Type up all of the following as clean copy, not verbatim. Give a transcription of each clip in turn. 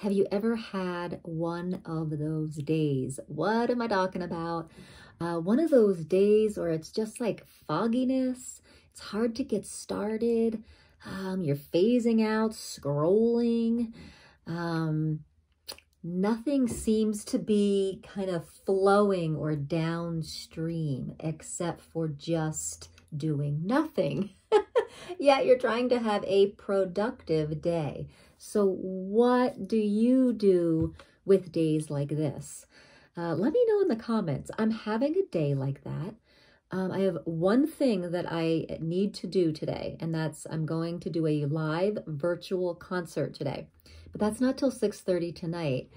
Have you ever had one of those days? What am I talking about? One of those days where it's just like fogginess. It's hard to get started. You're phasing out, scrolling. Nothing seems to be kind of flowing or downstream except for just doing nothing. Yet you're trying to have a productive day. So what do you do with days like this? Let me know in the comments. I'm having a day like that. I have one thing that I need to do today, and that's I'm going to do a live virtual concert today. But that's not till 6:30 tonight.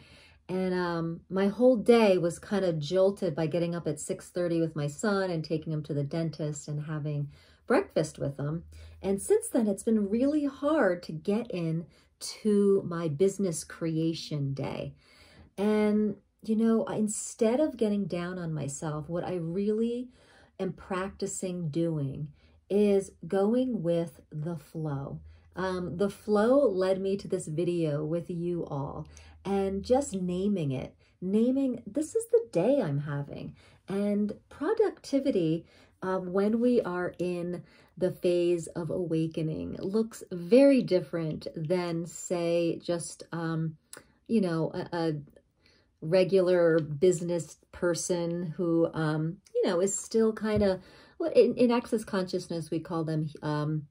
And my whole day was kind of jolted by getting up at 6:30 with my son and taking him to the dentist and having breakfast with him. And since then, it's been really hard to get in to my business creation day. And, you know, instead of getting down on myself, what I really am practicing doing is going with the flow. The flow led me to this video with you all and just naming it, naming this is the day I'm having. And productivity, when we are in the phase of awakening, looks very different than, say, just, you know, a regular business person who, you know, is still kind of, in Access Consciousness, we call them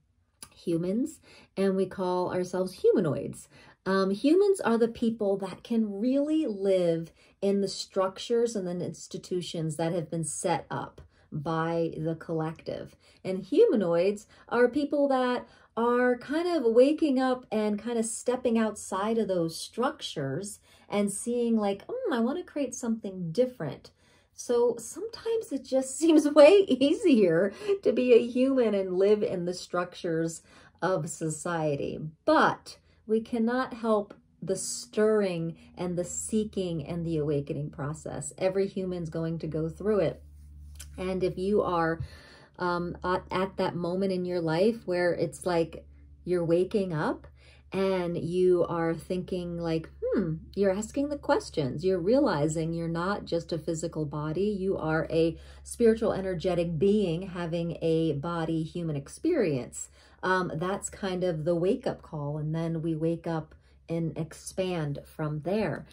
humans, and we call ourselves humanoids. Humans are the people that can really live in the structures and the institutions that have been set up by the collective. And humanoids are people that are kind of waking up and kind of stepping outside of those structures and seeing like, I want to create something different. So sometimes it just seems way easier to be a human and live in the structures of society. But we cannot help the stirring and the seeking and the awakening process. Every human's going to go through it. And if you are at that moment in your life where it's like you're waking up and you are thinking like, you're asking the questions, you're realizing you're not just a physical body, you are a spiritual, energetic being having a body human experience. That's kind of the wake-up call, and then we wake up and expand from there.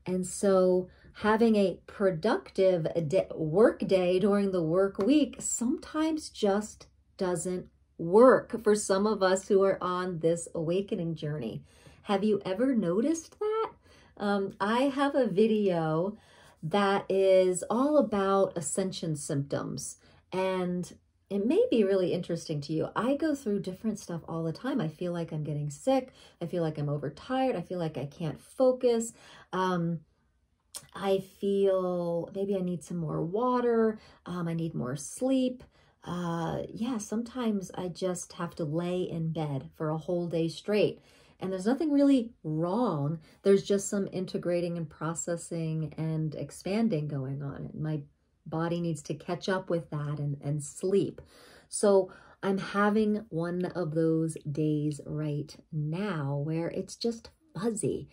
And so having a productive work day during the work week sometimes just doesn't work for some of us who are on this awakening journey. Have you ever noticed that? I have a video that is all about ascension symptoms, and it may be really interesting to you. I go through different stuff all the time. I feel like I'm getting sick. I feel like I'm overtired. I feel like I can't focus. I feel maybe I need some more water. I need more sleep. Yeah, sometimes I just have to lay in bed for a whole day straight. And there's nothing really wrong. There's just some integrating and processing and expanding going on. And my body needs to catch up with that and sleep. So I'm having one of those days right now where it's just fuzzy.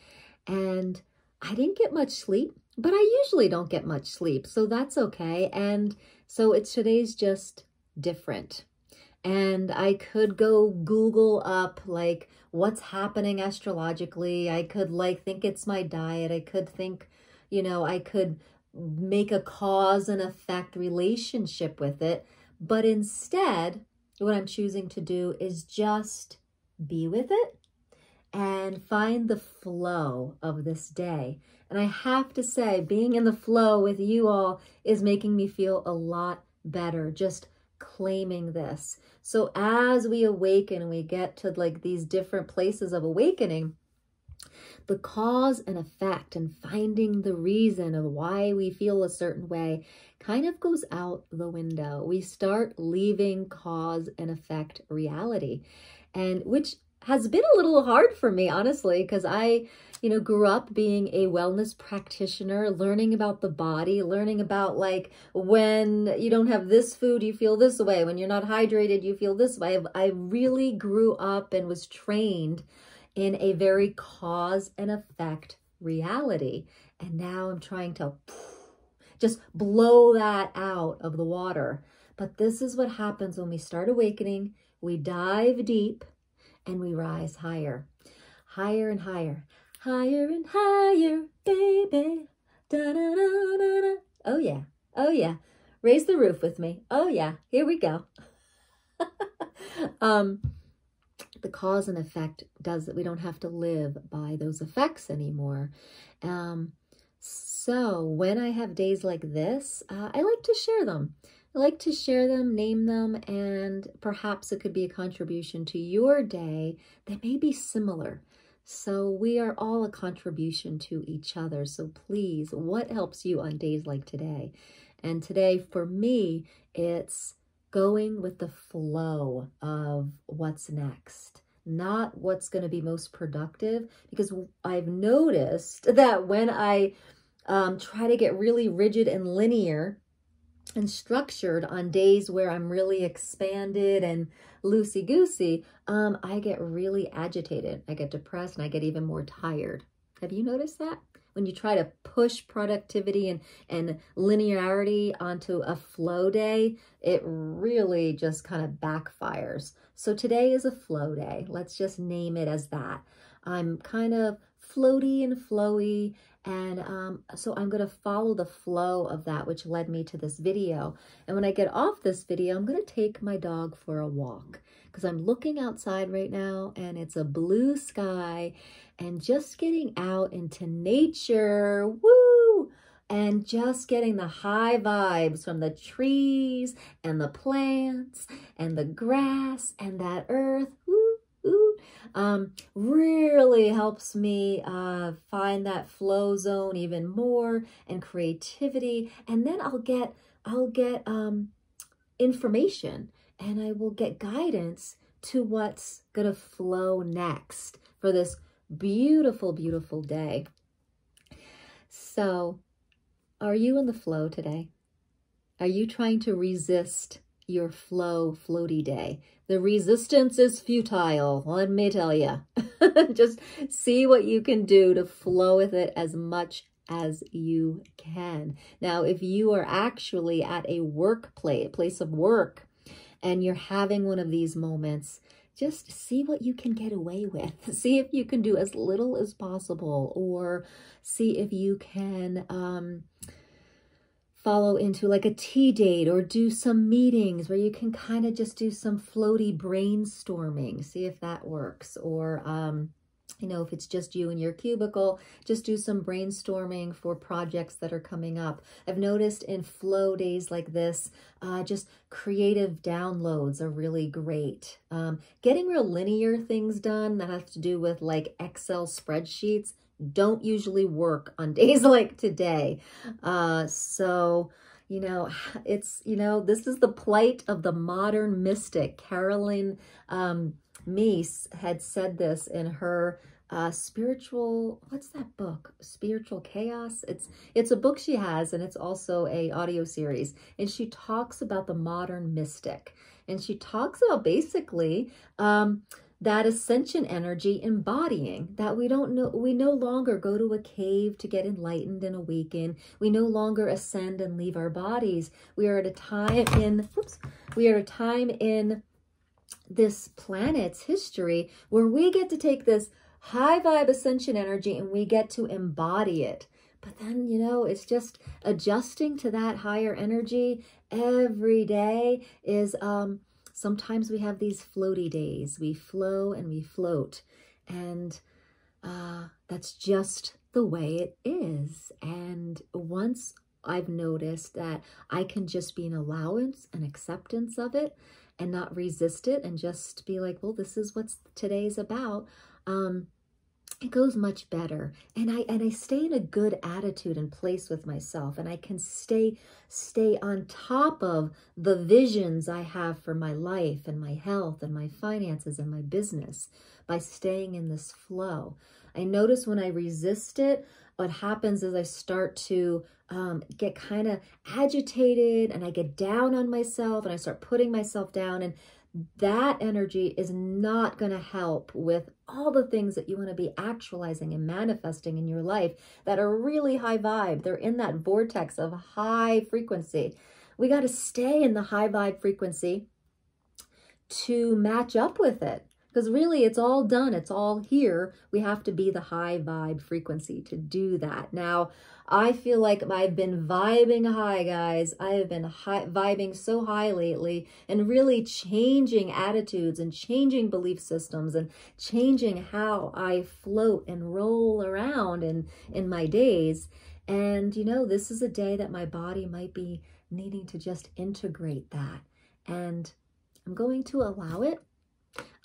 And I didn't get much sleep, but I usually don't get much sleep. So that's okay. And so today's just different. And I could go Google up like what's happening astrologically. I could like think it's my diet. I could think, you know, I could make a cause and effect relationship with it. But instead, what I'm choosing to do is just be with it and find the flow of this day. And I have to say, being in the flow with you all is making me feel a lot better, just claiming this. So as we awaken and we get to like these different places of awakening, the cause and effect and finding the reason of why we feel a certain way kind of goes out the window. We start leaving cause and effect reality, and which has been a little hard for me, honestly, because I, you know, grew up being a wellness practitioner, learning about the body, learning about like when you don't have this food, you feel this way. When you're not hydrated, you feel this way. I really grew up and was trained in a very cause and effect reality. And now I'm trying to just blow that out of the water. But this is what happens when we start awakening. We dive deep and we rise higher, higher and higher, higher and higher, baby. Da, da, da, da, da. Oh yeah, oh yeah. Raise the roof with me. Oh yeah, here we go. The cause and effect does that we don't have to live by those effects anymore. So when I have days like this, I like to share them. I like to share them, name them, and perhaps it could be a contribution to your day that may be similar. So we are all a contribution to each other. So please, what helps you on days like today? And today for me, it's going with the flow of what's next, not what's going to be most productive, because I've noticed that when I try to get really rigid and linear and structured on days where I'm really expanded and loosey-goosey, I get really agitated. I get depressed and I get even more tired. Have you noticed that? When you try to push productivity and linearity onto a flow day, it really just kind of backfires. So today is a flow day. Let's just name it as that. I'm kind of floaty and flowy, and so I'm going to follow the flow of that, which led me to this video. And when I get off this video, I'm going to take my dog for a walk, because I'm looking outside right now and it's a blue sky, and just getting out into nature, woo, and just getting the high vibes from the trees and the plants and the grass and that earth, woo, woo, really helps me find that flow zone even more, and creativity. And then I'll get information, and I will get guidance to what's gonna flow next for this beautiful, beautiful day. So, are you in the flow today? Are you trying to resist your floaty day? The resistance is futile, let me tell you. Just see what you can do to flow with it as much as you can. Now, if you are actually at a place of work, and you're having one of these moments, just see what you can get away with. See if you can do as little as possible, or see if you can follow into like a tea date, or do some meetings where you can kind of just do some floaty brainstorming. See if that works. Or, you know, if it's just you in your cubicle, just do some brainstorming for projects that are coming up. I've noticed in flow days like this, just creative downloads are really great. Getting real linear things done that have to do with like Excel spreadsheets don't usually work on days like today. So, you know, it's, you know, this is the plight of the modern mystic. Caroline Myss had said this in her spiritual, what's that book? Spiritual Chaos. It's a book she has, and it's also a audio series. And she talks about the modern mystic. And she talks about basically that ascension energy embodying, that we no longer go to a cave to get enlightened and awaken. We no longer ascend and leave our bodies. We are at a time in this planet's history where we get to take this high vibe ascension energy and we get to embody it. But then, you know, it's just adjusting to that higher energy every day is, sometimes we have these floaty days. We flow and we float. And that's just the way it is. And once I've noticed that I can just be an allowance and acceptance of it and not resist it, and just be like, well, this is what today's about. It goes much better. And I stay in a good attitude and place with myself, and I can stay on top of the visions I have for my life and my health and my finances and my business by staying in this flow. I notice when I resist it, what happens is I start to get kind of agitated, and I get down on myself, and I start putting myself down, and that energy is not going to help with all the things that you want to be actualizing and manifesting in your life that are really high vibe. They're in that vortex of high frequency. We got to stay in the high vibe frequency to match up with it. Because really, it's all done. It's all here. We have to be the high vibe frequency to do that. Now, I feel like I've been vibing high, guys. I have been vibing so high lately and really changing attitudes and changing belief systems and changing how I float and roll around in my days. And, you know, this is a day that my body might be needing to just integrate that. And I'm going to allow it.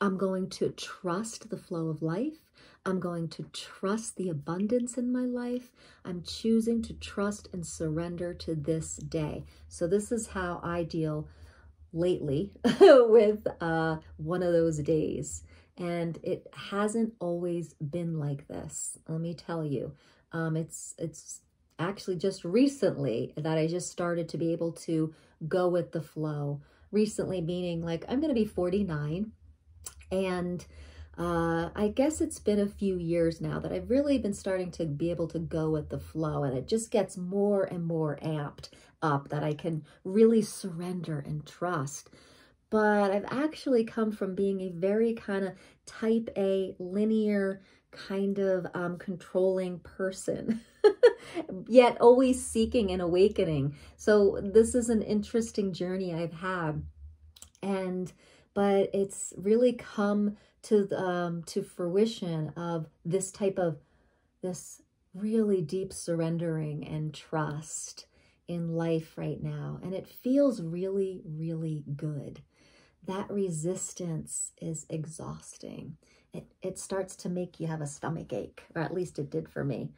I'm going to trust the flow of life. I'm going to trust the abundance in my life. I'm choosing to trust and surrender to this day. So this is how I deal lately with one of those days. And it hasn't always been like this. Let me tell you, it's actually just recently that I just started to be able to go with the flow. Recently meaning like I'm going to be 49. And I guess it's been a few years now that I've really been starting to be able to go with the flow, and it just gets more and more amped up that I can really surrender and trust. But I've actually come from being a very kind of type A, linear, kind of controlling person, yet always seeking an awakening. So this is an interesting journey I've had. But it's really come to fruition of this really deep surrendering and trust in life right now. And it feels really, really good. That resistance is exhausting. It starts to make you have a stomach ache, or at least it did for me.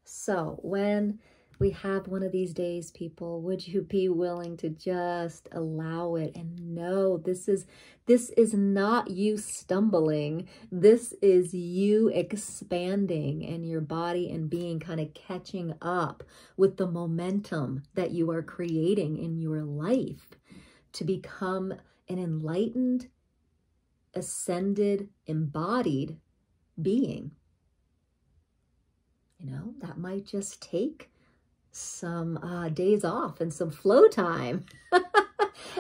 So when we have one of these days, people, would you be willing to just allow it and know this is not you stumbling. This is you expanding and your body and being kind of catching up with the momentum that you are creating in your life to become an enlightened, ascended, embodied being. You know, that might just take some days off and some flow time.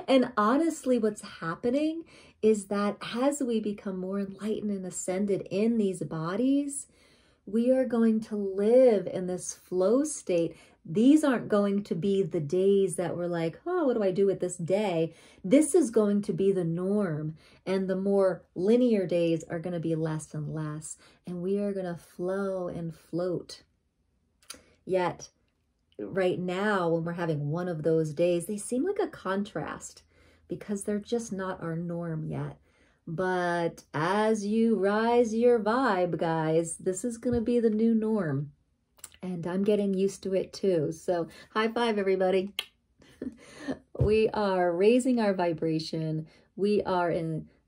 And honestly, what's happening is that as we become more enlightened and ascended in these bodies, we are going to live in this flow state. These aren't going to be the days that we're like, oh, what do I do with this day? This is going to be the norm. And the more linear days are going to be less and less. And we are going to flow and float. Yet, right now, when we're having one of those days, they seem like a contrast because they're just not our norm yet. But as you rise your vibe, guys, this is going to be the new norm. And I'm getting used to it too. So high five, everybody. We are raising our vibration. We are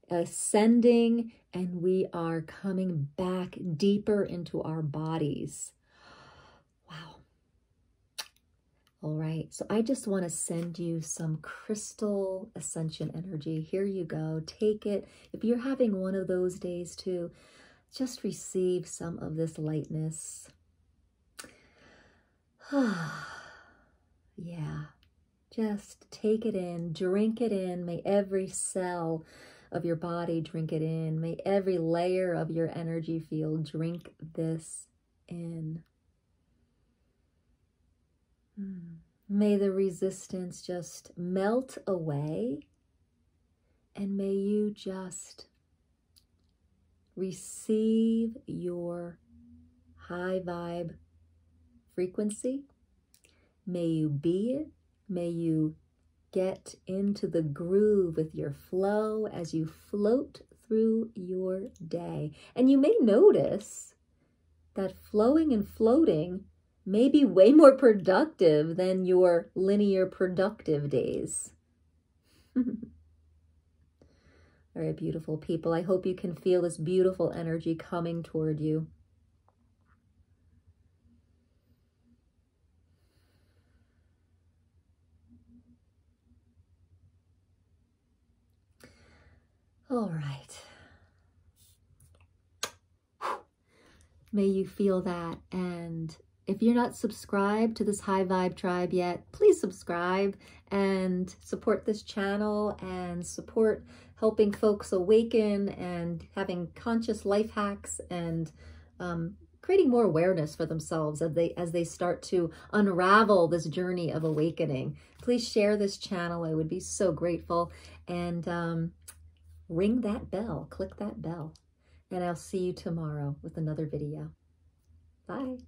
ascending, and we are coming back deeper into our bodies. Wow. All right, so I just want to send you some crystal ascension energy. Here you go. Take it. If you're having one of those days too, just receive some of this lightness. Yeah, just take it in, drink it in. May every cell of your body drink it in. May every layer of your energy field drink this in. May the resistance just melt away, and may you just receive your high vibe frequency. May you be it. May you get into the groove with your flow as you float through your day. And you may notice that flowing and floating may be way more productive than your linear productive days. All right, beautiful people. I hope you can feel this beautiful energy coming toward you. All right. May you feel that. And if you're not subscribed to this high vibe tribe yet, please subscribe and support this channel and support helping folks awaken and having conscious life hacks and creating more awareness for themselves as they start to unravel this journey of awakening. Please share this channel. I would be so grateful. And ring that bell, click that bell. And I'll see you tomorrow with another video. Bye.